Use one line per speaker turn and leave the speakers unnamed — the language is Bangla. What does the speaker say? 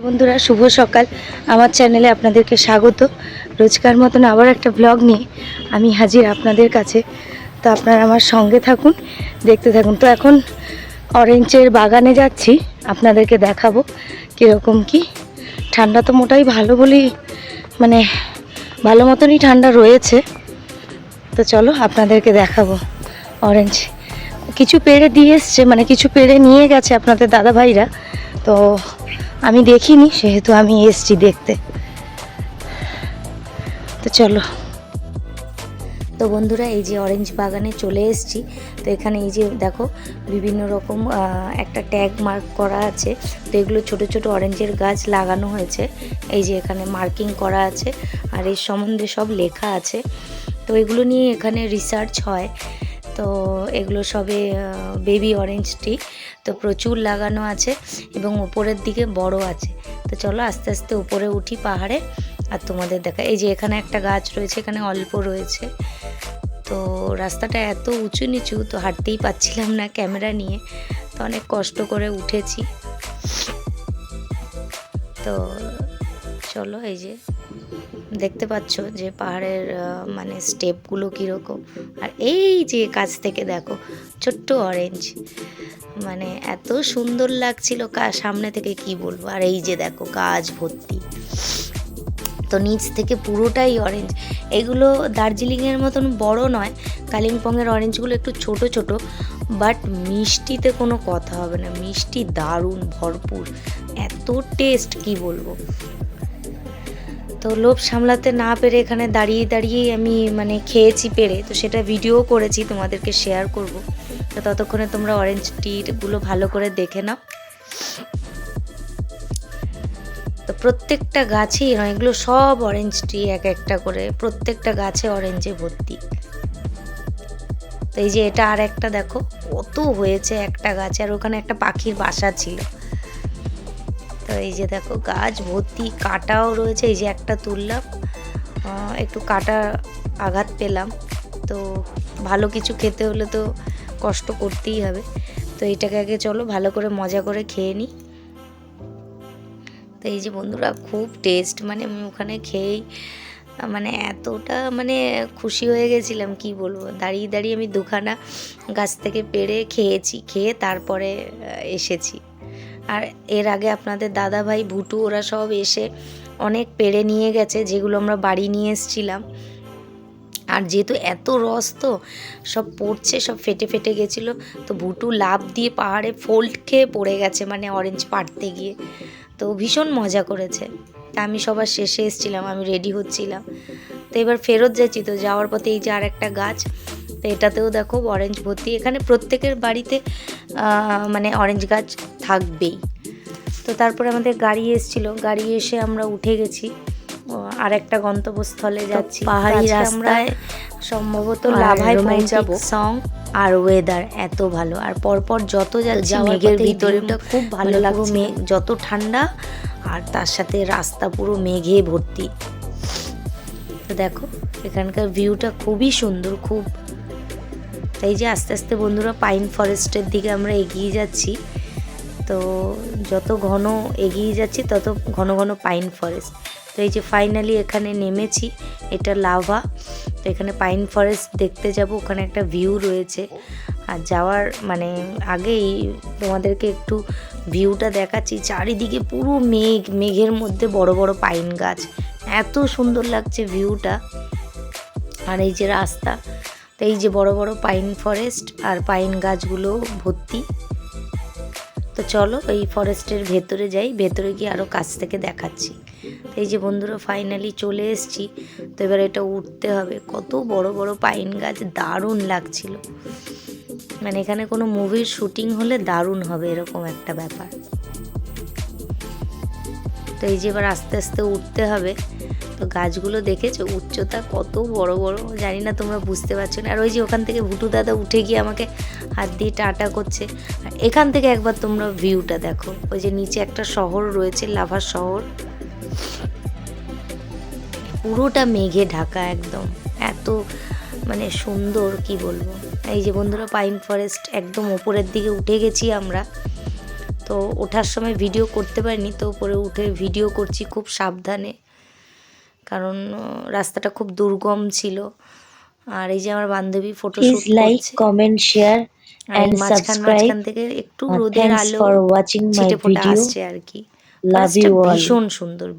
বন্ধুরা, শুভ সকাল। আমার চ্যানেলে আপনাদেরকে স্বাগত। রোজকার মতন আবার একটা ব্লগ নিয়ে আমি হাজির আপনাদের কাছে। তো আপনারা আমার সঙ্গে থাকুন, দেখতে থাকুন। তো এখন অরেঞ্জের বাগানে যাচ্ছি, আপনাদেরকে দেখাবো কীরকম কি। ঠান্ডা তো মোটাই ভালো বলেই, মানে ভালো মতনই ঠান্ডা রয়েছে। তো চলো আপনাদেরকে দেখাবো অরেঞ্জ। কিছু পেড়ে দিয়ে এসছে, মানে কিছু পেড়ে নিয়ে গেছে আপনাদের দাদা ভাইরা, তো আমি দেখিনি, সেহেতু আমি এসছি দেখতে। তো চলো। তো বন্ধুরা, এই যে অরেঞ্জ বাগানে চলে এসেছি। তো এখানে এই যে দেখো বিভিন্ন রকম একটা ট্যাগ মার্ক করা আছে। তো এগুলো ছোট ছোট অরেঞ্জের গাছ লাগানো হয়েছে। এই যে এখানে মার্কিং করা আছে, আর এর সম্বন্ধে সব লেখা আছে। তো এগুলো নিয়ে এখানে রিসার্চ হয়। তো এগুলো সবে বেবি অরেঞ্জ ট্রি, তো প্রচুর লাগানো আছে এবং উপরের দিকে বড় আছে। তো চলো আস্তে আস্তে উপরে উঠি পাহাড়ে, আর তোমাদের দেখা। এই যে এখানে একটা গাছ রয়েছে, এখানে অল্প রয়েছে। তো রাস্তাটা এত উঁচু নিচু, তো হাঁটতেই পাচ্ছিলাম না ক্যামেরা নিয়ে, তো অনেক কষ্ট করে উঠেছি। তো চলো, এই যে দেখতে পাচ্ছ যে পাহাড়ের মানে স্টেপগুলো কীরকম। আর এই যে কাছ থেকে দেখো ছোট্ট অরেঞ্জ, মানে এত সুন্দর লাগছিল সামনে থেকে, কি বলবো। আর এই যে দেখো গাছ ভর্তি, তো নিচ থেকে পুরোটাই অরেঞ্জ। এগুলো দার্জিলিংয়ের মতন বড় নয়, কালিম্পংয়ের অরেঞ্জগুলো একটু ছোট ছোট, বাট মিষ্টিতে কোনো কথা হবে না। মিষ্টি দারুণ ভরপুর, এত টেস্ট কি বলবো। তো লোভ সামলাতে না পেরে এখানে দাঁড়িয়ে দাঁড়িয়েই আমি মানে খেয়েছি পেরে, তো সেটা ভিডিও করেছি, তোমাদেরকে শেয়ার করব। তো ততক্ষণে তোমরা অরেঞ্জ টিগুলো ভালো করে দেখে নাও। তো প্রত্যেকটা গাছেই, এগুলো সব অরেঞ্জ টি, এক একটা করে প্রত্যেকটা গাছে অরেঞ্জে ভর্তি। তো এই যে এটা আর একটা দেখো কত হয়েছে একটা গাছে, আর ওখানে একটা পাখির বাসা ছিল। তো এই যে দেখো গাছ ভর্তি, কাঁটাও রয়েছে। এই যে একটা তুললাম, একটু কাঁটা আঘাত পেলাম। তো ভালো কিছু খেতে হলে তো কষ্ট করতেই হবে। তো এটাকে আগে চলো ভালো করে মজা করে খেয়ে নিই। তো এই যে বন্ধুরা, খুব টেস্ট, মানে আমি ওখানে খেয়েই মানে এতটা মানে খুশি হয়ে গেছিলাম কি বলবো। দাঁড়িয়ে দাঁড়িয়ে আমি দুখানা গাছ থেকে পেড়ে খেয়েছি, খেয়ে তারপরে এসেছি। আর এর আগে আপনাদের দাদা ভাই ভুটু ওরা সব এসে অনেক পেড়ে নিয়ে গেছে, যেগুলো আমরা বাড়ি নিয়ে এসেছিলাম। আর যেহেতু এত রস, তো সব পড়ছে, সব ফেটে ফেটে গেছিলো। তো ভুটু লাফ দিয়ে পাহাড়ে ফোল্ড খেয়ে পড়ে গেছে, মানে অরেঞ্জ পাড়তে গিয়ে। তো ভীষণ মজা করেছে। তা আমি সবার শেষে এসেছিলাম, আমি রেডি হচ্ছিলাম। তো এবার ফেরত যাচ্ছি, তো যাওয়ার পথে এই যে আর একটা গাছ, তো এটাতেও দেখো অরেঞ্জ ভর্তি। এখানে প্রত্যেকের বাড়িতে মানে অরেঞ্জ গাছ থাকবেই। তো তারপরে আমাদের গাড়ি এসেছিলো, গাড়ি এসে আমরা উঠে গেছি, আর একটা গন্তব্যস্থলে যাচ্ছি। পাহাড়ি রাস্তায় সম্ভবত লাভায় পৌঁছাবো। সং আর ওয়েদার এত ভালো, আর পরপর যত যাচ্ছি মেঘের ভিতরে খুব ভালো লাগছে। মেঘ যত ঠান্ডা, আর তার সাথে রাস্তা পুরো মেঘে ভর্তি। তো দেখো এখানকার ভিউটা খুবই সুন্দর, খুব। তাই যে আস্তে আস্তে বন্ধুরা পাইন ফরেস্টের দিকে আমরা এগিয়ে যাচ্ছি। তো যত ঘন এগিয়ে যাচ্ছি তত ঘন ঘন পাইন ফরেস্ট। তো এই যে ফাইনালি এখানে নেমেছি, এটা লাভা। তো এখানে পাইন ফরেস্ট দেখতে যাব, ওখানে একটা ভিউ রয়েছে। আর যাওয়ার মানে আগেই তোমাদেরকে একটু ভিউটা দেখাচ্ছি। চারিদিকে পুরো মেঘ, মেঘের মধ্যে বড় বড় পাইন গাছ, এত সুন্দর লাগছে ভিউটা। আর এই যে রাস্তা, তো এই যে বড় বড় পাইন ফরেস্ট আর পাইন গাছগুলো ভর্তি। তো চলো এই ফরেস্টের ভেতরে যাই, ভেতরে গিয়ে আরও কাছ থেকে দেখাচ্ছি। তো এই যে বন্ধুরা ফাইনালি চলে এসেছি। তো এবার এটা উঠতে হবে, কত বড় বড় পাইন গাছ, দারুণ লাগছিল। মানে এখানে কোনো মুভির শুটিং হলে দারুণ হবে, এরকম একটা ব্যাপার। তো এই যে এবার আস্তে আস্তে উঠতে হবে। তো গাছগুলো দেখেছো উচ্চতা কত বড় বড়, জানি না তোমরা বুঝতে পারছো না। আর ওই যে ওখান থেকে ভুটু দাদা উঠে গিয়ে আমাকে হাত দিয়ে টাটা করছে। আর এখান থেকে একবার তোমরা ভিউটা দেখো, ওই যে নিচে একটা শহর রয়েছে, লাভা শহর, পুরোটা মেঘে ঢাকা একদম। এত মানে সুন্দর কি বলবো, এই যে বন্ধুরা, পাইন ফরেস্ট একদম ওপরের দিকে উঠে গেছি আমরা। তো ওঠার সময় ভিডিও করতে পারিনি, তো উপরে উঠে ভিডিও করছি খুব সাবধানে, কারণ রাস্তাটা খুব দুর্গম ছিল। আর এই যে আমার বান্ধবী ফটোশুট
লাইক,
করছে।
কমেন্ট, শেয়ার
আর এই
and
মাঝখান
subscribe.
থেকে একটু রোদের
Thanks
আলো
for watching my
ছিটে ফোটা
video.
আসছে আর কি।
Love
ফরেস্টটা
you all.
ভীষণ সুন্দর।